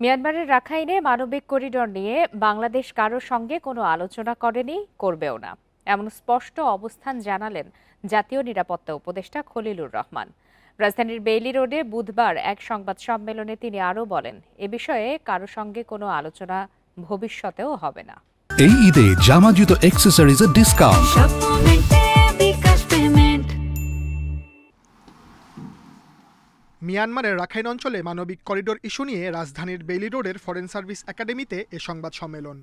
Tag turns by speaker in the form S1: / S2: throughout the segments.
S1: মিয়ানমারের রাখাইনে মানবিক করিডোর নিয়ে বাংলাদেশ কারোর সঙ্গে কোনো আলোচনা করেনি, করবেও না, এমন স্পষ্ট অবস্থান জানালেন জাতীয় নিরাপত্তা উপদেষ্টা খলিলুর রহমান। রাজধানীর বেইলি রোডে বুধবার এক সংবাদ সম্মেলনে তিনি আরও বলেন, এ বিষয়ে কারোর সঙ্গে কোনো আলোচনা ভবিষ্যতেও হবে না।
S2: এই ঈদে জামা জুতো অ্যাক্সেসরিজের ডিসকাউন্ট।
S3: মিয়ানমারের রাখাইন অঞ্চলে মানবিক করিডোর ইস্যু নিয়ে রাজধানীর বেইলি রোডের ফরেন সার্ভিস একাডেমিতে এ সংবাদ সম্মেলন।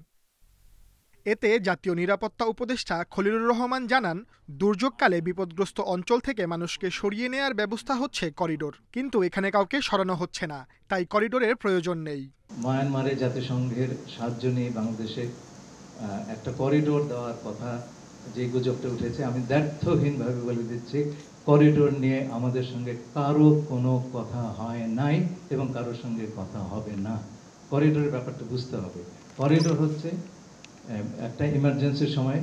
S3: এতে জাতীয় নিরাপত্তা উপদেষ্টা খলিলুর রহমান জানান, দুর্যোগকালে বিপদগ্রস্ত অঞ্চল থেকে মানুষকে সরিয়ে নেয়ার ব্যবস্থা হচ্ছে করিডোর, কিন্তু এখানে কাউকে সরানো হচ্ছে না, তাই করিডোরের প্রয়োজন নেই।
S4: মায়ানমারে জাতিসংঘের সাহায্য নিয়ে বাংলাদেশে একটা করিডোর দেওয়ার কথা যে গুজবটা উঠেছে, আমি দ্ব্যর্থহীনভাবে বলে দিচ্ছি, করিডোর নিয়ে আমাদের সঙ্গে কারো কোনো কথা হয় নাই এবং কারোর সঙ্গে কথা হবে না। করিডোরের ব্যাপারটা বুঝতে হবে। করিডোর হচ্ছে একটা ইমার্জেন্সির সময়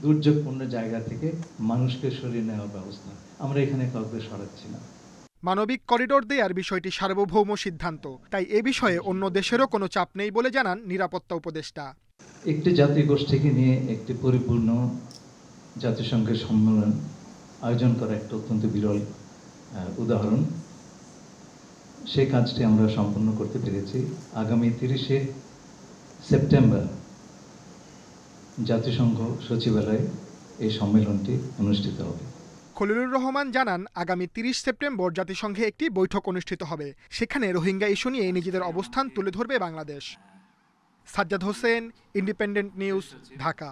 S4: দুর্যোগপূর্ণ জায়গা থেকে মানুষকে সরিয়ে নেওয়ার ব্যবস্থা। আমরা এখানে কাউকে সরাচ্ছি না।
S3: মানবিক করিডোর দেওয়ার বিষয়টি সার্বভৌম সিদ্ধান্ত, তাই এ বিষয়ে অন্য দেশেরও কোনো চাপ নেই বলে জানান নিরাপত্তা উপদেষ্টা।
S4: একটি জাতিগোষ্ঠীকে নিয়ে একটি পরিপূর্ণ জাতিসংঘের সম্মেলন আয়োজন করা একটা অত্যন্ত বিরল উদাহরণ। সেই কাজটি আমরা সম্পন্ন করতে পেরেছি। আগামী 30শে সেপ্টেম্বর জাতিসংঘ সচিবালয়ে এই সম্মেলনটি অনুষ্ঠিত হবে।
S3: খলিলুর রহমান জানান, আগামী 30 সেপ্টেম্বর জাতিসংঘে একটি বৈঠক অনুষ্ঠিত হবে। সেখানে রোহিঙ্গা ইস্যু নিয়ে নিজেদের অবস্থান তুলে ধরবে বাংলাদেশ। Sajjad Hossain, Independent News, Dhaka.